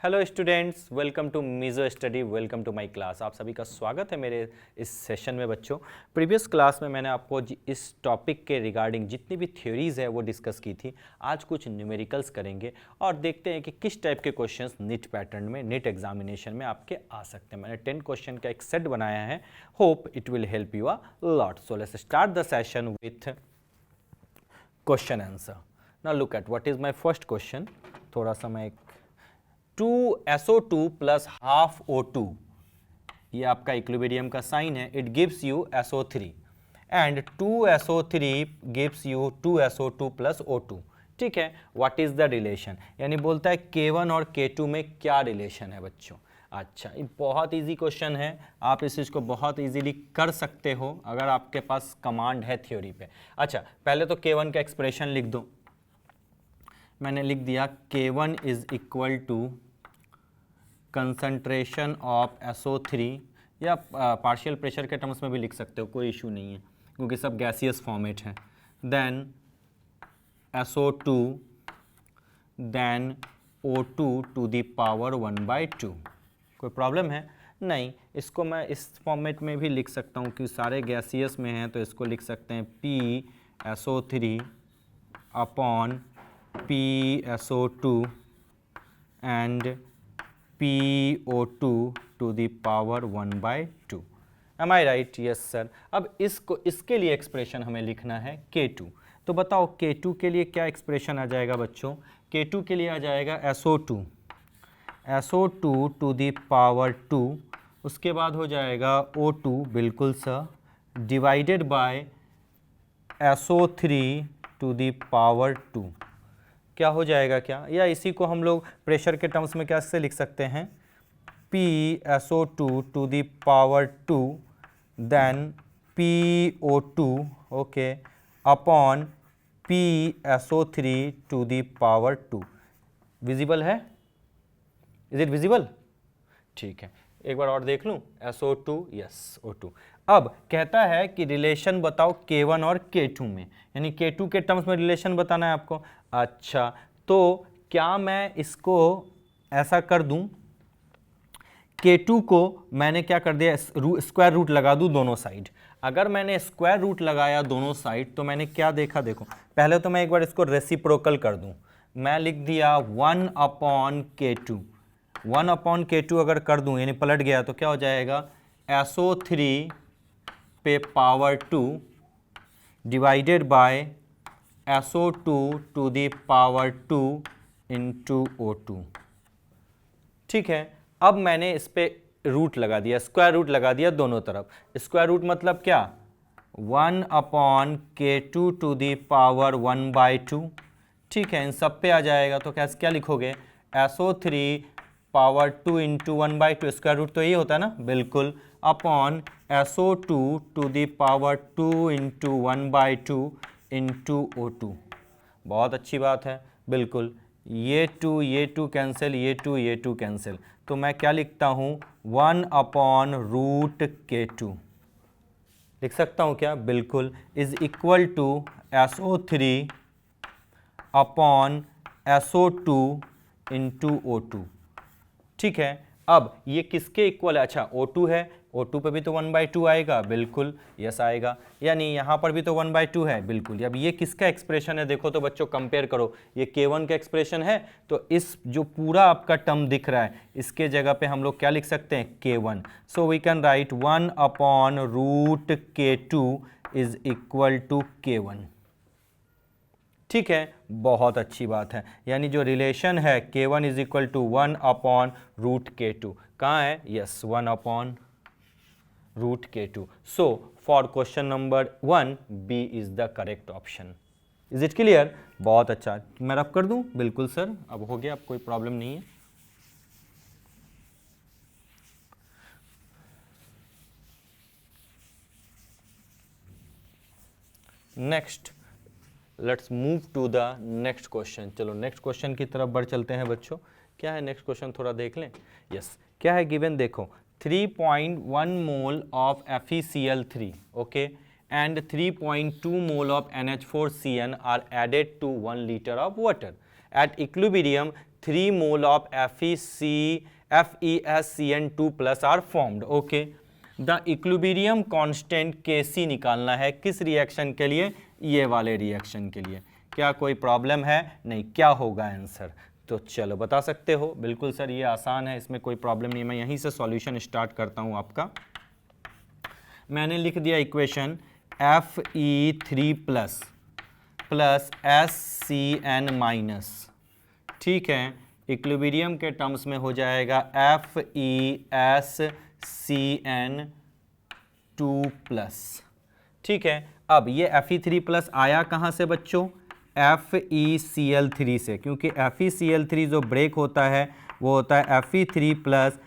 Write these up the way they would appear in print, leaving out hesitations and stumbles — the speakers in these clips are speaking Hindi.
Hello students, welcome to Mizo study, welcome to my class. आप सभी का स्वागत है मेरे इस सेशन में। बच्चों, प्रीवियस क्लास में मैंने आपको इस टॉपिक के रिगार्डिंग जितनी भी थ्योरीज है वो डिस्कस की थी। आज कुछ न्यूमेरिकल्स करेंगे और देखते हैं कि किस टाइप के क्वेश्चंस नीट पैटर्न में, नीट एग्जामिनेशन में आपके आ सकते हैं। मैंने 10 क्वेश्चन का एक सेट बनाया है। Hope it will help you a lot. So let's start the session with question answer. Now look at what is my first question. थोड़ा सा मैं 2SO2 प्लस हाफ O2, ये आपका इक्विलिब्रियम का साइन है। It gives you SO3 and 2SO3 gives you 2SO2 plus O2। ठीक है, व्हाट इज द रिलेशन, यानी बोलता है K1 और K2 में क्या रिलेशन है बच्चों। अच्छा, ये बहुत इजी क्वेश्चन है, आप इस चीज़ को बहुत इजीली कर सकते हो अगर आपके पास कमांड है थ्योरी पे। अच्छा, पहले तो K1 का एक्सप्रेशन लिख दो। मैंने लिख दिया K1 is equal to concentration of SO3, या पार्शियल प्रेशर के टर्म्स में भी लिख सकते हो, कोई इशू नहीं है क्योंकि सब गैसियस फॉर्मेट है। Then SO2 then O2 to the power 1/2। कोई प्रॉब्लम है? नहीं। इसको मैं इस फॉर्मेट में भी लिख सकता हूँ कि सारे गैसियस में हैं, तो इसको लिख सकते हैं PSO3 upon PSO2 and PO2 to the power 1/2। Am I right? Yes sir। अब इसके लिए एक्सप्रेशन हमें लिखना है K2। तो बताओ K2 के लिए क्या एक्सप्रेशन आ जाएगा बच्चों। K2 के लिए आ जाएगा SO2 टू द पावर 2, उसके बाद हो जाएगा O2 बिल्कुल sir, divided by SO3 to the power 2। क्या हो जाएगा क्या, या इसी को हम लोग प्रेशर के टर्म्स में कैसे लिख सकते हैं, PSO2 to the power 2 then PO2 okay upon PSO3 to the power 2। Visible है? Is it visible? ठीक है, एक बार और देख लूं। SO2 yes O2। अब कहता है कि रिलेशन बताओ K1 और K2 में, यानी K2 के टर्म्स में रिलेशन बताना है आपको। अच्छा, तो क्या मैं इसको ऐसा कर दूं, K2 को मैंने क्या कर दिया, स्क्वायर रूट लगा दूं दोनों साइड। अगर मैंने स्क्वायर रूट लगाया दोनों साइड तो मैंने क्या देखा, देखो पहले तो मैं एक बार इसको रेसिप्रोकल कर दूं। मैं लिख दिया 1/K2। 1/K2 अगर कर दूं यानी पलट गया तो क्या हो जाएगा, SO3 पे power 2 divided by SO2 to the power 2 into O2। ठीक है, अब मैंने इस पे रूट लगा दिया, स्क्वायर रूट लगा दिया दोनों तरफ। स्क्वायर रूट मतलब क्या, 1/K2 टू द पावर 1/2। ठीक है, इन सब पे आ जाएगा तो कैसे क्या लिखोगे, SO3 power 2 into 1/2, square root तो यही होता है ना, बिल्कुल, upon SO2 to the power 2 into 1/2 into O2। बहुत अच्छी बात है, बिल्कुल। ये 2 कैंसिल, ये 2 कैंसिल, तो मैं क्या लिखता हूँ, 1/√K2 लिख सकता हूँ क्या, बिल्कुल, is equal to SO3 upon SO2 into O2। ठीक है, अब ये किसके इक्वल है, अच्छा O2 है, O2 पे भी तो 1/2 आएगा, बिल्कुल यस आएगा, यानी यहाँ पर भी तो 1/2 है, बिल्कुल। अब ये किसका एक्सप्रेशन है, देखो तो बच्चों कंपेयर करो, ये K1 का एक्सप्रेशन है, तो इस जो पूरा आपका टर्म दिख रहा है इसके जगह पे हम लोग क्या लिख सकते हैं, K1। So we can write 1/√K2 is equal to K1। ठीक है, बहुत अच्छी बात है, यानी जो रिलेशन है K1 is equal to 1/√K2 कहाँ है, yes 1/√K2। So for question number 1 B is the correct option. Is it clear? बहुत अच्छा, मैं रब कर दूं, बिल्कुल सर, अब हो गया, अब कोई प्रॉब्लम नहीं है। Next let's move to the next question. चलो नेक्स्ट क्वेश्चन की तरफ बढ़ चलते हैं बच्चों। क्या है नेक्स्ट क्वेश्चन, थोड़ा देख लें। यस, क्या है गिवन, देखो 3.1 mole of FeCl3 okay and 3.2 mole of NH4CN are added to 1 litre of water at equilibrium 3 mole of FeSCN2 plus are formed. Okay, the equilibrium constant Kc निकालना है किस रिएक्शन के लिए? ये वाले रिएक्शन के लिए। क्या कोई प्रॉब्लम है? नहीं। क्या होगा आंसर? तो चलो बता सकते हो। बिल्कुल सर, ये आसान है, इसमें कोई प्रॉब्लम नहीं। मैं यहीं से सॉल्यूशन स्टार्ट करता हूँ आपका। मैंने लिख दिया equation Fe3 plus SCN minus, ठीक है, इक्विलिब्रियम के टर्म्स में हो जाएगा FeSCN2 प्लस। ठीक है, अब ये Fe3 प्लस आया कहाँ से बच्चों? FeCl3 से, क्योंकि FeCl3 जो ब्रेक होता है वो होता है Fe3 प्लस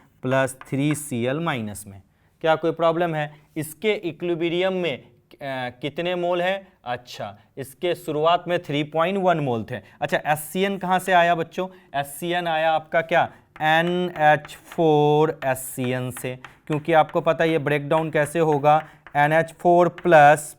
3Cl माइनस में। क्या कोई प्रॉब्लम है? इसके इक्विलिब्रियम में कितने मोल हैं? अच्छा, इसके शुरुआत में 3.1 मोल थे। अच्छा, SCN कहाँ से आया बच्चों? SCN आया आपका क्या? NH4SCN से, क्योंकि आपको पता है ये ब्रेकडाउन कैसे होगा? NH4 plus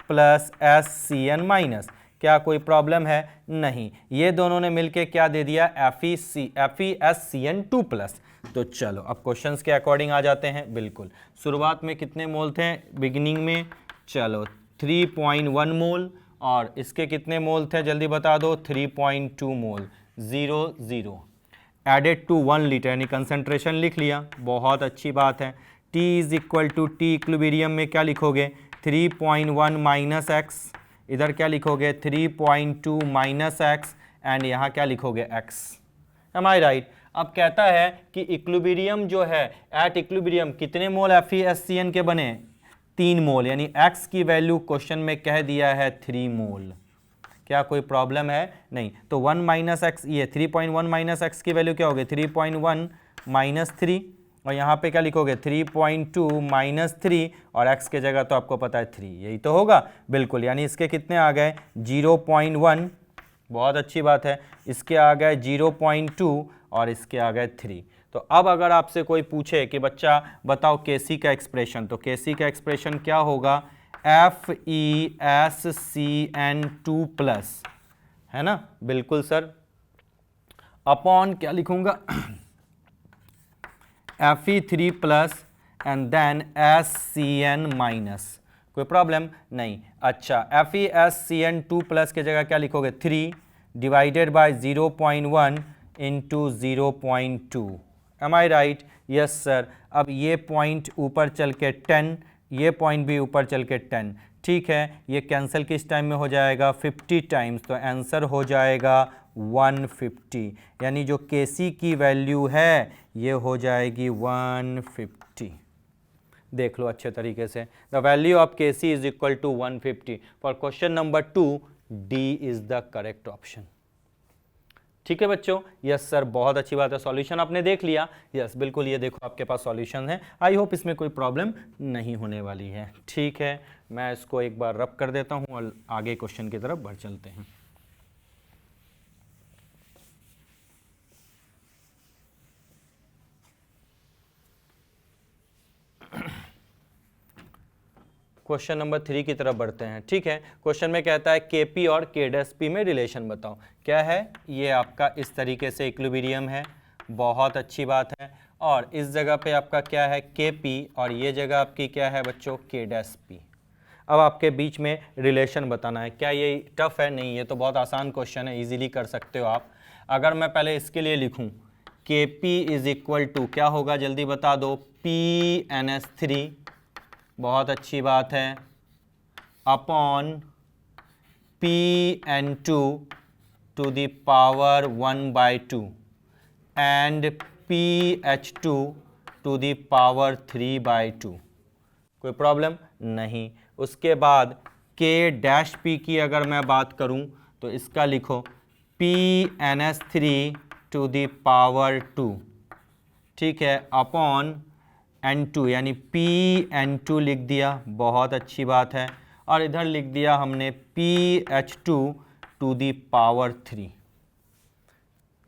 SCN minus. क्या कोई प्रॉब्लम है? नहीं। ये दोनों ने मिलके क्या दे दिया? FeSCN2 plus. तो चलो अब क्वेश्चंस के अकॉर्डिंग आ जाते हैं। बिल्कुल, शुरुआत में कितने मोल थे बिगिनिंग में? चलो 3.1 मोल, और इसके कितने मोल थे जल्दी बता दो? 3.2 मोल। 0 एडेड टू 1 लीटर, यानी कंसंट्रेशन लिख लिया। बहुत अच्छी बात है। T is equal to T equilibrium में क्या लिखोगे? 3.1 माइनस एक्स, इधर क्या लिखोगे? 3.2 माइनस एक्स, एंड यहाँ क्या लिखोगे? x। M I right? अब कहता है कि इक्विलिब्रियम जो है, एट इक्विलिब्रियम कितने मोल FeSCN के बने? 3 मोल, यानी x की वैल्यू क्वेश्चन में कह दिया है 3 मोल। क्या कोई प्रॉब्लम है? नहीं। तो 1 माइनस एक्स, ये 3.1 माइनस एक्स की वैल्यू क्या होगी? 3.1 माइनस 3, और यहाँ पे क्या लिखोगे? 3.2 माइनस 3, और x के जगह तो आपको पता है 3, यही तो होगा। बिल्कुल, यानी इसके कितने आ गए? 0.1। बहुत अच्छी बात है। इसके आ गए 0.2, और इसके आ गए 3। तो अब अगर आपसे कोई पूछे कि बच्चा बताओ Kc का एक्सप्रेशन, तो Kc का एक्सप्रेशन क्या होगा? FeSCN2 प्लस, है ना? बिल्कुल सर, अपॉन क्या लिखूंगा? Fe3 plus and then SCN minus. कोई प्रॉब्लम नहीं। अच्छा, FeSCN2 प्लस के जगह क्या लिखोगे? 3 divided by 0.1 into 0.2। Am I right? Yes sir. अब ये पॉइंट ऊपर चल के 10, ये पॉइंट भी ऊपर चल के 10, ठीक है। ये कैंसिल किस टाइम में हो जाएगा? 50 टाइम्स, तो आंसर हो जाएगा 150, यानी जो Kc की वैल्यू है ये हो जाएगी 150। देख लो अच्छे तरीके से। The value of Kc is equal to 150 for question number 2। D is the correct option. ठीक है बच्चों? यस सर, बहुत अच्छी बात है। सॉल्यूशन आपने देख लिया? यस बिल्कुल, ये देखो आपके पास सॉल्यूशन है। आई होप इसमें कोई प्रॉब्लम नहीं होने वाली है। ठीक है, मैं इसको एक बार रब कर देता हूँ और आगे क्वेश्चन की तरफ बढ़ चलते हैं। क्वेश्चन नंबर 3 की तरफ बढ़ते हैं। ठीक है, क्वेश्चन में कहता है Kp और K' में रिलेशन बताओ। क्या है? ये आपका इस तरीके से इक्विलिब्रियम है। बहुत अच्छी बात है। और इस जगह पे आपका क्या है? Kp, और ये जगह आपकी क्या है बच्चों? K'। अब आपके बीच में रिलेशन बताना है। क्या ये टफ है? नहीं, ये तो बहुत आसान क्वेश्चन है, इजीली कर सकते हो आप। अगर मैं पहले इसके लिए लिखूं Kp इज इक्वल टू क्या होगा जल्दी बता दो? PnH3, बहुत अच्छी बात है, upon Pn2 to the power 1/2 and PH2 to the power 3/2। कोई प्रॉब्लम नहीं। उसके बाद K' की अगर मैं बात करूं तो इसका लिखो PnH3 टू द पावर 2, ठीक है, अपॉन N2, यानी Pn2 लिख दिया। बहुत अच्छी बात है। और इधर लिख दिया हमने PH2 टू दी पावर 3।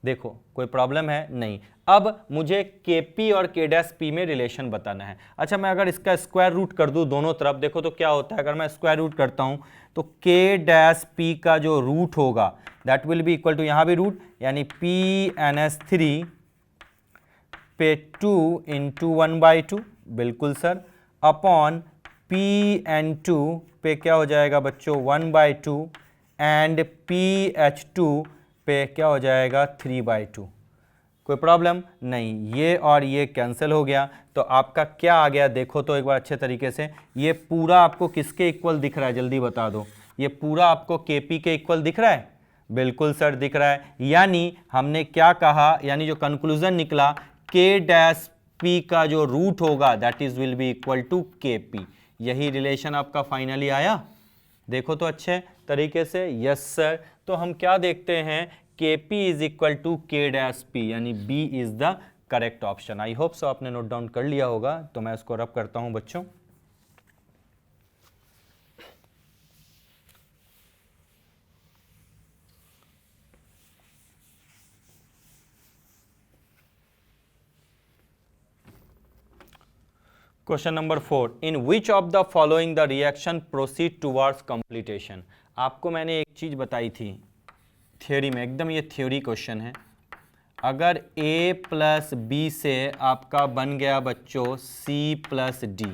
देखो कोई प्रॉब्लम है नहीं। अब मुझे Kp और K' में रिलेशन बताना है। अच्छा, मैं अगर इसका स्क्वायर रूट कर दूं दोनों तरफ, देखो तो क्या होता है। अगर मैं स्क्वायर रूट करता हूं तो K' का जो रूट होगा that will be equal to, यहाँ भी रूट, यानी Pns3 पे 2 इंटू 1/2, बिल्कुल सर, अपॉन Pn2 पे क्या हो जाएगा बच्चों 1/2 एंड PH2 पे क्या हो जाएगा 3/2। कोई प्रॉब्लम नहीं, ये और ये कैंसिल हो गया। तो आपका क्या आ गया देखो तो एक बार अच्छे तरीके से। ये पूरा आपको किसके इक्वल दिख रहा है, जल्दी बता दो। ये पूरा आपको Kp के इक्वल दिख रहा है, बिल्कुल सर दिख रहा है। यानी हमने क्या कहा, यानी जो कंक्लूजन निकला, K' का जो रूट होगा that is will be equal to Kp। यही रिलेशन आपका फाइनली आया, देखो तो अच्छे तरीके से। यस सर, तो हम क्या देखते हैं, Kp is equal to K', यानी B is the correct option. I hope so आपने नोट डाउन कर लिया होगा, तो मैं इसको रब करता हूं बच्चों। Question number 4, in which of the following the reaction proceed towards completion. आपको मैंने एक चीज बताई थी थ्योरी में, एकदम ये थ्योरी क्वेश्चन है। अगर A प्लस B से आपका बन गया बच्चों C प्लस D,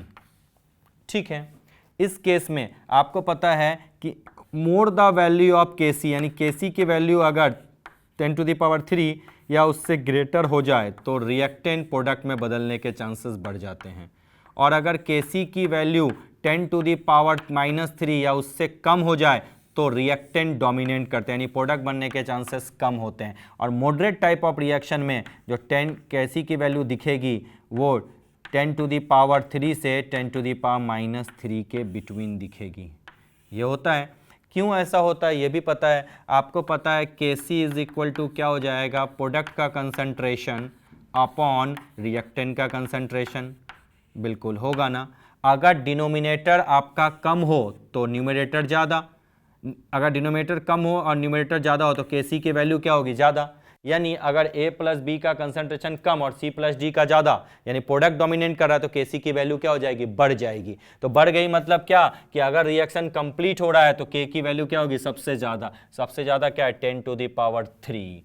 ठीक है, इस केस में आपको पता है कि more the value of Kc, यानी Kc की वैल्यू अगर 10⁻³ या उससे ग्रेटर हो जाए तो रिएक्टेंट प्रोडक्ट में बदलने के चांसेस बढ़ जाते हैं। और अगर Kc की वैल्यू 10⁻³ या उससे कम हो जाए तो रिएक्टेंट डोमिनेट करते हैं, यानी प्रोडक्ट बनने के चांसेस कम होते हैं। और मॉडरेट टाइप ऑफ रिएक्शन में जो Kc की वैल्यू दिखेगी वो 10⁻³ से 10⁻³ के बिटवीन दिखेगी। ये होता है, क्यों ऐसा होता है ये भी पता है आपको। पता है Kc इज इक्वल टू क्या हो जाएगा, प्रोडक्ट का कंसंट्रेशन अपॉन रिएक्टेंट का कंसंट्रेशन, बिल्कुल होगा ना। अगर डिनोमिनेटर आपका कम हो तो न्यूमरेटर ज़्यादा, अगर डिनोमिनेटर कम हो और न्यूमरेटर ज़्यादा हो तो Kc की वैल्यू क्या होगी, ज़्यादा। यानी अगर A प्लस बी का कंसंट्रेशन कम और C प्लस डी का ज़्यादा, यानी प्रोडक्ट डोमिनेट कर रहा है, तो Kc की वैल्यू क्या हो जाएगी, बढ़ जाएगी। तो बढ़ गई मतलब क्या कि अगर रिएक्शन कंप्लीट हो रहा है तो K की वैल्यू क्या होगी, सबसे ज़्यादा। सबसे ज़्यादा क्या है, 10⁻3।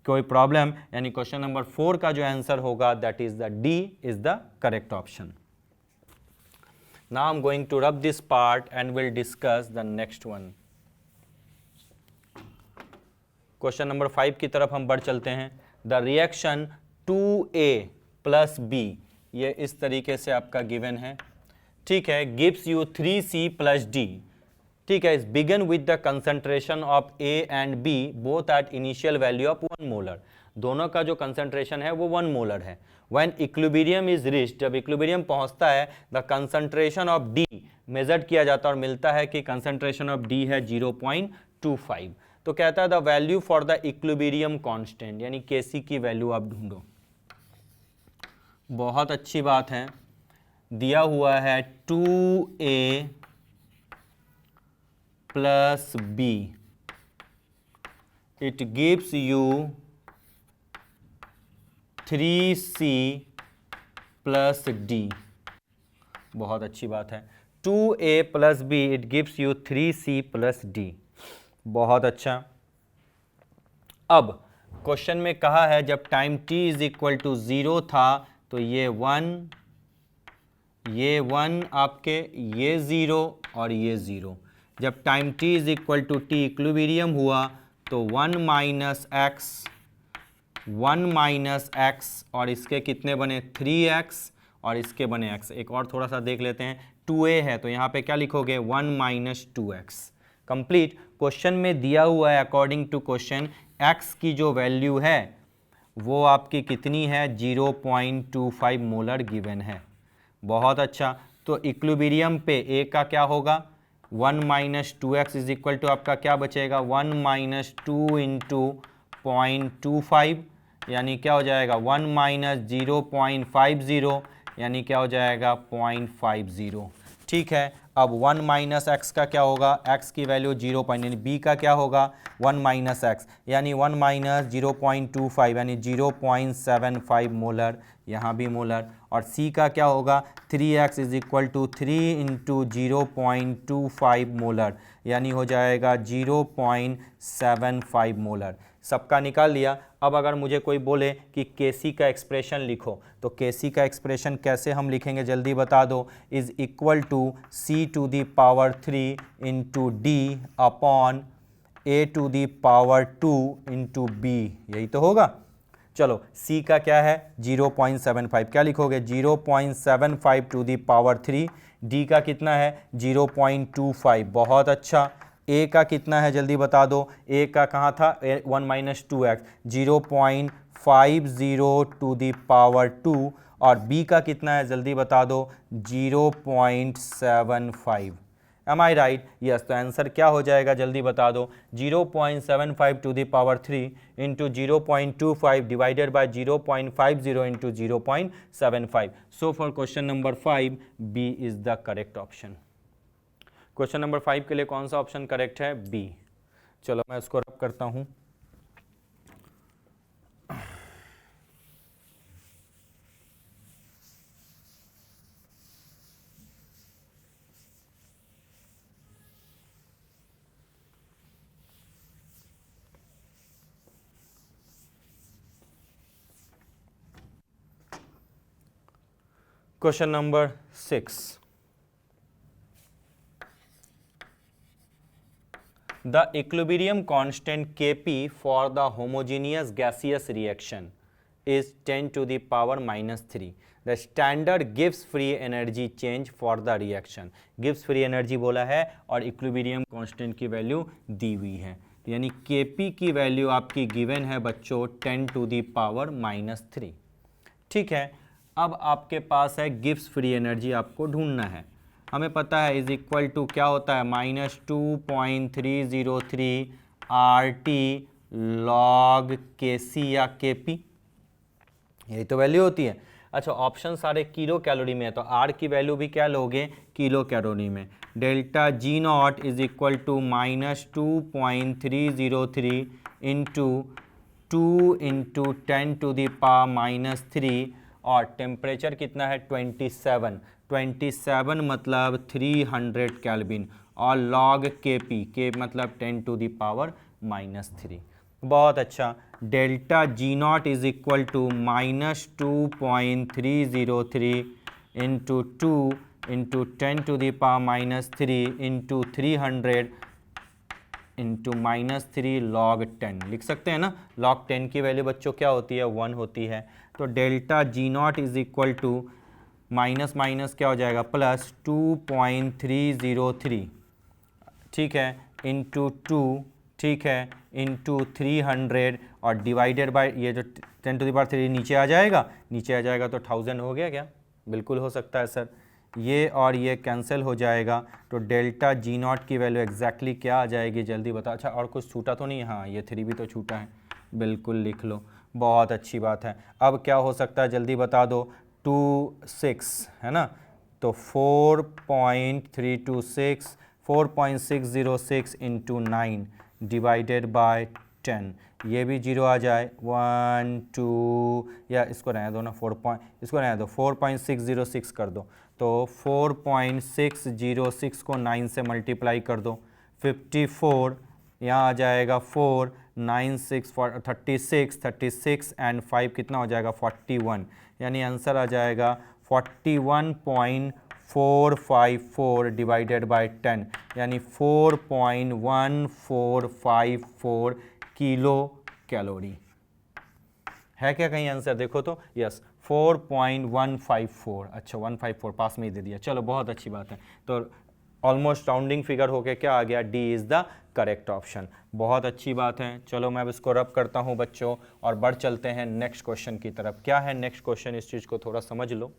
कोई प्रॉब्लम, यानी क्वेश्चन नंबर 4 का जो आंसर होगा that is the D is the correct option. Now I'm going to rub this part and we'll discuss the next one. Question number 5 की तरफ हम बढ़ चलते हैं। The reaction 2A plus B, ये इस तरीके से आपका गिवन है, ठीक है, gives you 3C plus D, ठीक है, is begin with the concentration of A and B both at initial value of 1 molar. दोनों का जो कंसंट्रेशन है वो 1 मोलर है। व्हेन इक्विलिब्रियम इज रीच्ड, जब इक्विलिब्रियम पहुंचता है, the concentration of D measured किया जाता है और मिलता है कि कंसंट्रेशन ऑफ D है 0.25। तो कहता है the value for the equilibrium constant, यानी Kc की वैल्यू आप ढूंढो। बहुत अच्छी बात है, दिया हुआ है 2A plus B, it gives you 3C plus D। बहुत अच्छी बात है, 2A plus B it gives you 3C plus D। बहुत अच्छा। अब क्वेश्चन में कहा है जब time t is equal to 0 था तो ये 1 आपके, ये 0 और ये 0। जब time t is equal to t equilibrium हुआ तो 1 माइनस x और इसके कितने बने 3x और इसके बने x। एक और थोड़ा सा देख लेते हैं, 2a है तो यहाँ पे क्या लिखोगे 1 माइनस 2x। कंप्लीट। क्वेश्चन में दिया हुआ है अकॉर्डिंग टू क्वेश्चन x की जो वैल्यू है वो आपकी कितनी है, 0.25 मोलर गिवन है। बहुत अच्छा, तो इक्विलिब्रियम पे a का क्या होगा 1 minus 2x is equal to आपका क्या बचेगा 1 माइनस 2 इंटू 0.25, यानी क्या हो जाएगा 1 माइनस 0.50, यानी क्या हो जाएगा 0.50। ठीक है, अब 1 माइनस एक्स का क्या होगा, एक्स की वैल्यू 0 पॉइंट, यानी बी का क्या होगा 1 माइनस एक्स, यानी 1 माइनस 0.25 यानी 0.75 मोलर, यहाँ भी मोलर। और सी का क्या होगा 3x is equal to 3 into 0.25 molar, यानी हो जाएगा 0.75 मोलर। सबका निकाल लिया। अब अगर मुझे कोई बोले कि केसी का एक्सप्रेशन लिखो, तो केसी का एक्सप्रेशन कैसे हम लिखेंगे जल्दी बता दो। Is equal to C to the power 3 into D upon A to the power 2 into B, यही तो होगा। चलो c का क्या है 0.75, क्या लिखोगे 0.75 टू दी पावर 3, d का कितना है 0.25, बहुत अच्छा। a का कितना है जल्दी बता दो, a का कहाँ था 1 minus 2x, 0.50 to the power 2, और b का कितना है जल्दी बता दो 0.75। Am I right, yes. तो आंसर क्या हो जाएगा जल्दी बता दो 0.75 to the power 3 into 0.25 divided by 0.50 into 0.75। So for question number 5 B is the correct option. Question number 5 के लिए कौन सा ऑप्शन करेक्ट है, बी। चलो मैं इसको रब करता हूं। Question number 6. The equilibrium constant Kp for the homogeneous gaseous reaction is 10 to the power minus 3. The standard Gibbs free energy change for the reaction. Gibbs free energy बोला है और equilibrium constant की वैल्यू दी हुई है, यानी Kp की वैल्यू आपकी गिवन है बच्चों 10 to the power minus 3। ठीक है, अब आपके पास है गिब्स फ्री एनर्जी, आपको ढूंढना है। हमें पता है इज इक्वल टू क्या होता है -2.303 RT log Kc या Kp, यही तो वैल्यू होती है। अच्छा, ऑप्शन सारे किलो कैलोरी में है, तो R की वैल्यू भी क्या लोगे किलो कैलोरी में। Delta G nought is equal to -2.303 into 2 into 10 to the power minus 3, और टेम्परेचर कितना है 27 मतलब 300 केल्विन, और लॉग Kp, के मतलब 10 टू दी पावर माइनस 3। बहुत अच्छा। Delta G nought is equal to -2.303 into 2 into 10 to the power minus 3 into 300 into -3 log 10 लिख सकते हैं ना। log 10 की वैल्यू बच्चों क्या होती है 1 होती है। तो delta G nought is equal to minus minus क्या हो जाएगा प्लस 2.303, ठीक है, इंटू 2, ठीक है, इंटू 300, और डिवाइडेड बाय ये जो 10 टू द पावर 3 नीचे आ जाएगा, नीचे आ जाएगा तो 1000 हो गया क्या, बिल्कुल हो सकता है सर। ये और ये कैंसिल हो जाएगा, तो डेल्टा जी नॉट की वैल्यू एग्जैक्टली क्या आ जाएगी जल्दी बता। अच्छा, और कुछ छूटा तो नहीं, हाँ ये 3 भी तो छूटा है, बिल्कुल लिख लो, बहुत अच्छी बात है। अब क्या हो सकता है जल्दी बता दो, 26 है ना, तो 4.606 इंटू 9 डिवाइडेड बाय 10, ये भी 0 आ जाए, 1 2, या इसको रहने दो ना, इसको रहने दो 4.606 कर दो, तो 4.606 को 9 से मल्टीप्लाई कर दो, 54, यहाँ आ जाएगा 4, 9 6 36 एंड 5 कितना हो जाएगा 41, यानी आंसर आ जाएगा 41.454 डिवाइडेड बाय 10, यानी 4.1454 किलो कैलोरी। है क्या कहीं आंसर, देखो तो, यस 4.154, अच्छा 154 पास में ही दे दिया, चलो बहुत अच्छी बात है। तो ऑलमोस्ट राउंडिंग फिगर होके क्या आ गया, D is the correct option, बहुत अच्छी बात है। चलो मैं अब इसको रब करता हूँ बच्चों और बढ़ चलते हैं नेक्स्ट क्वेश्चन की तरफ। क्या है नेक्स्ट क्वेश्चन, इस चीज़ को थोड़ा समझ लो।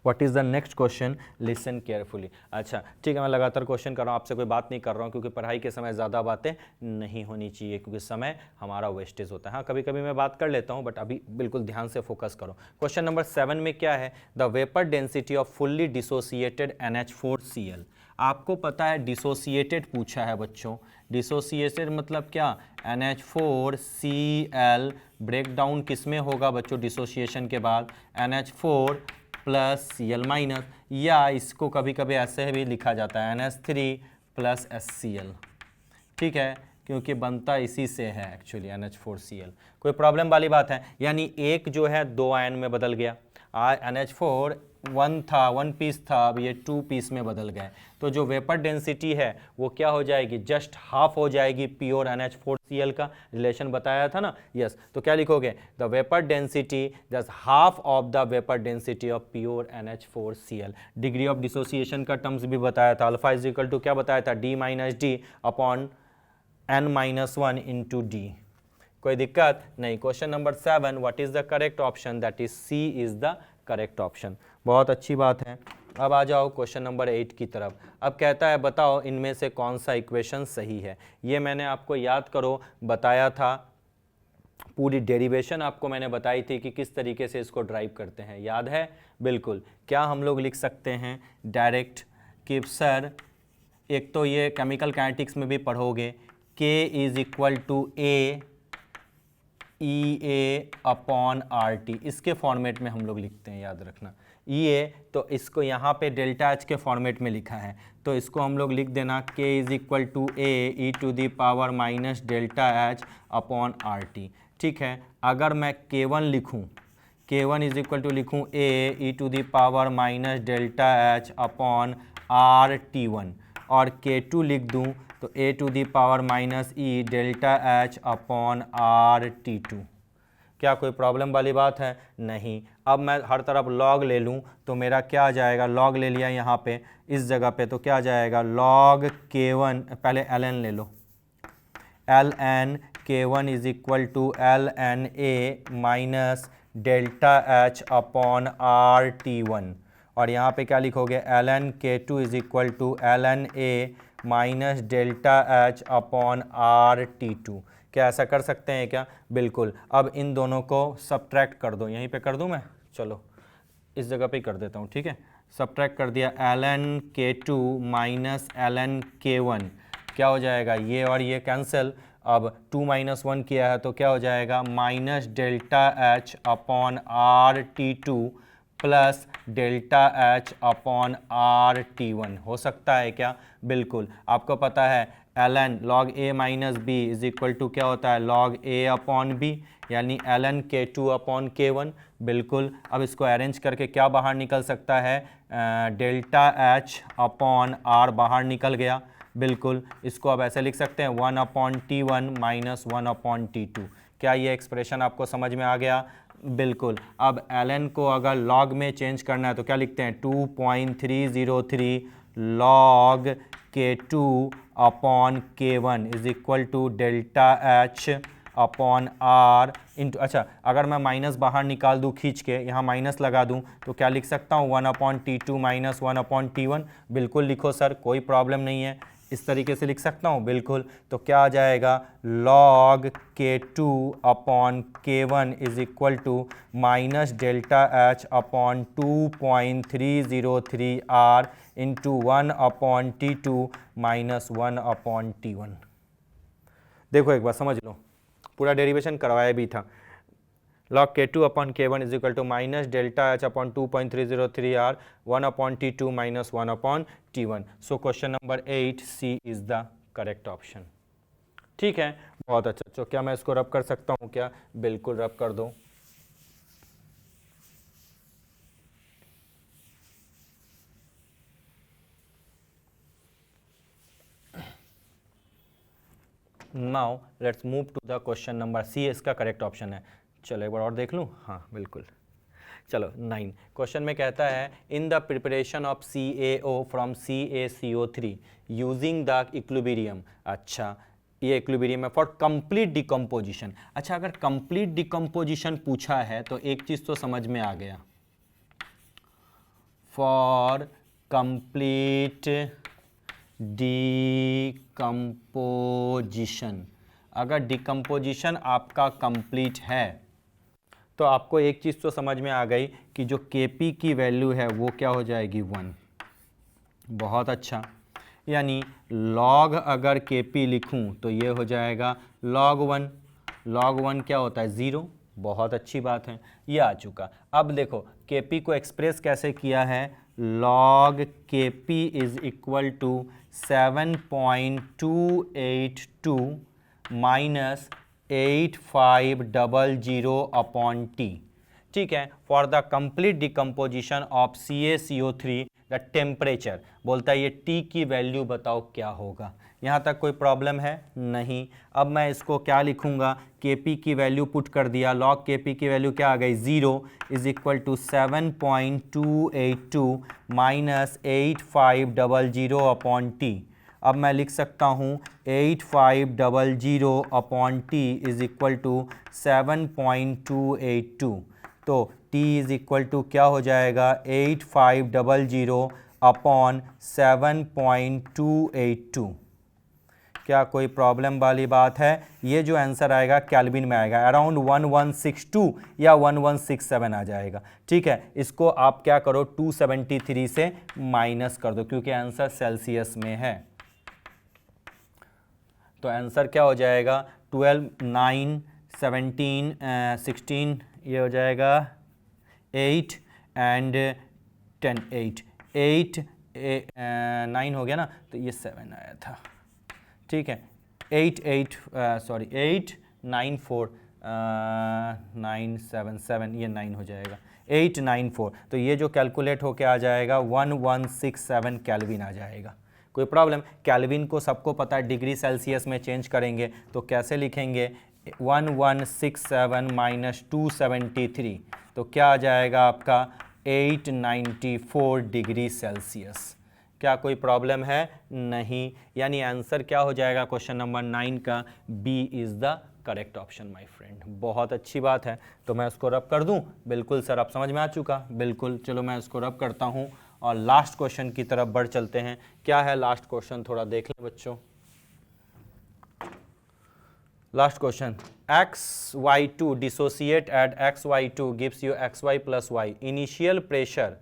What is the next question, listen carefully. अच्छा ठीक है, मैं लगातार क्वेश्चन कर रहा हूँ, आपसे कोई बात नहीं कर रहा हूँ, क्योंकि पढ़ाई के समय ज़्यादा बातें नहीं होनी चाहिए, क्योंकि समय हमारा वेस्टेज होता है। हाँ कभी कभी मैं बात कर लेता हूँ, बट अभी बिल्कुल ध्यान से फोकस करो। क्वेश्चन नंबर 7 में क्या है, the vapour density off fully dissociated NH4Cl। आपको पता है डिसोसिएटेड पूछा है बच्चों, डिसोसिएटेड मतलब क्या, NH4Cl ब्रेक डाउन किस में होगा बच्चों डिसोसिएशन के बाद, NH4 प्लस Cl माइनस, या इसको कभी कभी ऐसे भी लिखा जाता है NH3 प्लस HCl, ठीक है, क्योंकि बनता इसी से है एक्चुअली NH4Cl। कोई प्रॉब्लम वाली बात है, यानी एक जो है 2 आयन में बदल गया, NH4 1 पीस था, अब ये 2 पीस में बदल गए, तो जो वेपर डेंसिटी है वो क्या हो जाएगी, जस्ट हाफ हो जाएगी प्योर NH4Cl का, रिलेशन बताया था ना, यस। तो क्या लिखोगे, the vapour density just half of the vapour density of pure NH4Cl। Degree of dissociation का टर्म्स भी बताया था, अल्फा इज इक्वल टू क्या बताया था, D minus D upon n-1 into D. कोई दिक्कत नहीं। Question number 7, what is the correct option, that is C is the correct option. बहुत अच्छी बात है। अब आ जाओ क्वेश्चन नंबर 8 की तरफ। अब कहता है बताओ इनमें से कौन सा इक्वेशन सही है। ये मैंने आपको याद करो बताया था, पूरी डेरिवेशन आपको मैंने बताई थी कि किस तरीके से इसको ड्राइव करते हैं, याद है? बिल्कुल। क्या हम लोग लिख सकते हैं डायरेक्ट कि सर, एक तो ये केमिकल काइनेटिक्स में भी पढ़ोगे, K is equal to A EA upon RT, इसके फॉर्मेट में हम लोग लिखते हैं, याद रखना। EA तो इसको यहाँ पे डेल्टा H के फॉर्मेट में लिखा है, तो इसको हम लोग लिख देना K is equal to A E to the power minus delta H upon RT, ठीक है। अगर मैं K1 लिखूँ, K1 इज इक्वल टू लिखूँ A E to the power minus delta H upon RT1, और K2 लिख दूँ तो A to the power minus e delta H upon RT2। क्या कोई प्रॉब्लम वाली बात है? नहीं। अब मैं हर तरफ लॉग ले लूँ तो मेरा क्या आ जाएगा, लॉग ले लिया यहाँ पे इस जगह पे, तो क्या आ जाएगा लॉग K1, पहले ln ले लो, ln K1 is equal to ln A minus delta H upon RT1, और यहाँ पे क्या लिखोगे ln K2 is equal to ln A minus delta H upon RT2। क्या ऐसा कर सकते हैं क्या? बिल्कुल। अब इन दोनों को सब्ट्रैक्ट कर दो, यहीं पे कर दूं मैं, चलो इस जगह पे ही कर देता हूँ, ठीक है। सब्ट्रैक्ट कर दिया, ln K2 minus ln K1, क्या हो जाएगा, ये और ये कैंसिल। अब 2 माइनस 1 किया है तो क्या हो जाएगा minus delta H upon RT2 plus delta H upon RT1। हो सकता है क्या? बिल्कुल। आपको पता है ln log A minus B is equal to क्या होता है log A अपॉन बी, यानी ln K2 अपॉन K1। बिल्कुल। अब इसको अरेंज करके क्या बाहर निकल सकता है, डेल्टा H अपॉन R बाहर निकल गया। बिल्कुल। इसको अब ऐसे लिख सकते हैं 1 upon T1 minus 1 upon T2। क्या ये एक्सप्रेशन आपको समझ में आ गया? बिल्कुल। अब ln को अगर log में चेंज करना है तो क्या लिखते हैं 2.303 log K2 upon K1 is equal to delta H upon R into, अच्छा अगर मैं माइनस बाहर निकाल दूँ खींच के, यहाँ माइनस लगा दूँ तो क्या लिख सकता हूँ 1 upon T2 minus 1 upon T1। बिल्कुल लिखो सर, कोई प्रॉब्लम नहीं है, इस तरीके से लिख सकता हूँ। बिल्कुल। तो क्या आ जाएगा log K2 upon K1 is equal to minus delta H upon 2.303 R into 1 upon T2 minus 1 upon T1। देखो एक बार समझ लो, पूरा डेरिवेशन करवाया भी था। log K2 upon K1 is equal to minus delta H upon 2.303 R 1 upon T2 minus 1 upon T1। So question number 8 C is the correct option. ठीक है, बहुत अच्छा। तो क्या मैं इसको रब कर सकता हूँ क्या? बिल्कुल रब कर दो। Now let's move to the question number C, इसका करेक्ट ऑप्शन है। चलो एक बार और देख लूँ, हाँ बिल्कुल। चलो 9 क्वेश्चन में कहता है in the preparation of CaO from CaCO3 using the equilibrium. अच्छा, ये इक्विलिब्रियम है फॉर कंप्लीट डिकम्पोजिशन। अच्छा, अगर कंप्लीट डिकम्पोजिशन पूछा है तो एक चीज़ तो समझ में आ गया, फॉर कंप्लीट डिकम्पोजिशन। अगर डिकम्पोजिशन आपका कंप्लीट है तो आपको एक चीज़ तो समझ में आ गई कि जो Kp की वैल्यू है वो क्या हो जाएगी 1। बहुत अच्छा, यानी log अगर Kp लिखूं तो ये हो जाएगा log 1। log 1 क्या होता है 0। बहुत अच्छी बात है, ये आ चुका। अब देखो Kp को एक्सप्रेस कैसे किया है, log Kp is equal to 7.282 minus 8500 upon T. ठीक है, for the complete decomposition of CaCO3 the temperature, बोलता है ये टी की वैल्यू बताओ क्या होगा। यहाँ तक कोई प्रॉब्लम है नहीं। अब मैं इसको क्या लिखूँगा, Kp की वैल्यू पुट कर दिया, log Kp की वैल्यू क्या आ गई 0 is equal to 7.282 minus 8500 upon T. अब मैं लिख सकता हूँ 8500 upon T is equal to 7.282। तो t इज इक्वल टू क्या हो जाएगा 8500 अपॉन 7.282। क्या कोई प्रॉब्लम वाली बात है? ये जो आंसर आएगा केल्विन में आएगा, अराउंड 1162 या 1167 आ जाएगा। ठीक है, इसको आप क्या करो 273 से माइनस कर दो क्योंकि आंसर सेल्सियस में है। तो आंसर क्या हो जाएगा 12, 9, 17, 16, ये हो जाएगा 8 एंड 10, 8 9 हो गया ना, तो ये 7 आया था। ठीक है, 8 9 4 9 7 7, ये 9 हो जाएगा 894। तो ये जो कैलकुलेट होके आ जाएगा 1167 केल्विन आ जाएगा। कोई प्रॉब्लम? केल्विन को सबको पता है डिग्री सेल्सियस में चेंज करेंगे तो कैसे लिखेंगे 1167 माइनस 273, तो क्या आ जाएगा आपका 894 डिग्री सेल्सियस। क्या कोई प्रॉब्लम है? नहीं। यानी आंसर क्या हो जाएगा क्वेश्चन नंबर 9 का B is the correct option my friend. बहुत अच्छी बात है। तो मैं उसको रब कर दूं? बिल्कुल सर, अब समझ में आ चुका? बिल्कुल। चलो मैं उसको रब करता हूं और लास्ट क्वेश्चन की तरफ बढ़ चलते हैं। क्या है लास्ट क्वेश्चन, थोड़ा देख लें बच्चों। Last question, xy2 dissociate at xy2 gives you xy plus y. Initial pressure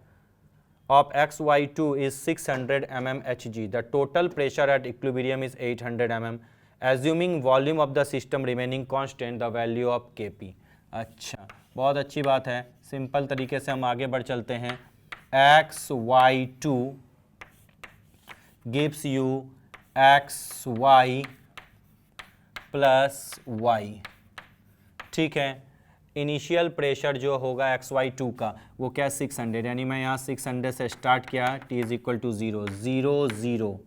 of xy2 is 600 mm Hg. The total pressure at equilibrium is 800 mm. Assuming volume of the system remaining constant, the value of Kp. अच्छा, बहुत अच्छी बात है। सिंपल तरीके से हम आगे बढ़ चलते हैं। xy2 gives you xy plus y। ठीक है, इनिशियल प्रेशर जो होगा xy2 का वो क्या 600, यानी मैं यहाँ 600 से स्टार्ट किया, t is equal to 0 0 0,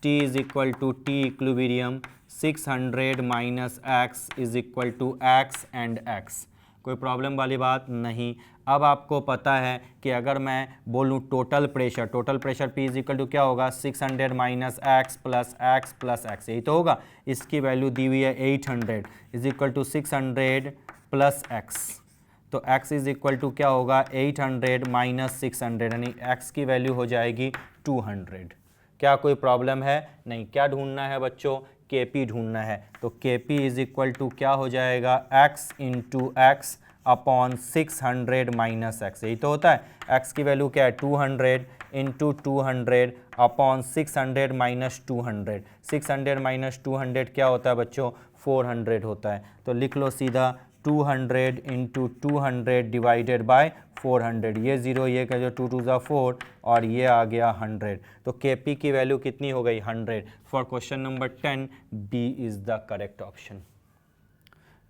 t is equal to T equilibrium 600 minus x is equal to x and x। कोई प्रॉब्लम वाली बात नहीं। अब आपको पता है कि अगर मैं बोलूँ total pressure P is equal to क्या होगा 600 माइनस x प्लस x, यही तो होगा। इसकी वैल्यू दी हुई है 800 is equal to 600 plus x। तो x इज इक्वल टू क्या होगा 800 माइनस 600, यानी x की वैल्यू हो जाएगी 200। क्या कोई प्रॉब्लम है? नहीं। क्या ढूंढना है बच्चों? Kp ढूंढना है। तो Kp इज इक्वल टू क्या हो जाएगा x into x upon 600 minus x, यही तो होता है। x की वैल्यू क्या है 200 इंटू 200 अपॉन 600 माइनस 200। 600 माइनस 200 क्या होता है बच्चों? 400 होता है। तो लिख लो सीधा 200 इंटू 200 डिवाइडेड बाय 400। ये 0, ये का जो 2 2 ज़ा 4 और ये आ गया 100। तो Kp की वैल्यू कितनी हो गई 100। For question number 10 B is the correct option.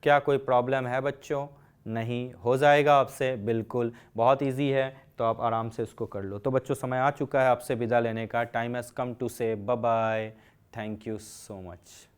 क्या कोई प्रॉब्लम है बच्चों? नहीं। हो जाएगा आपसे, बिल्कुल बहुत इजी है, तो आप आराम से इसको कर लो। तो बच्चों समय आ चुका है आपसे विदा लेने का। Time has come to say bye bye. Thank you so much.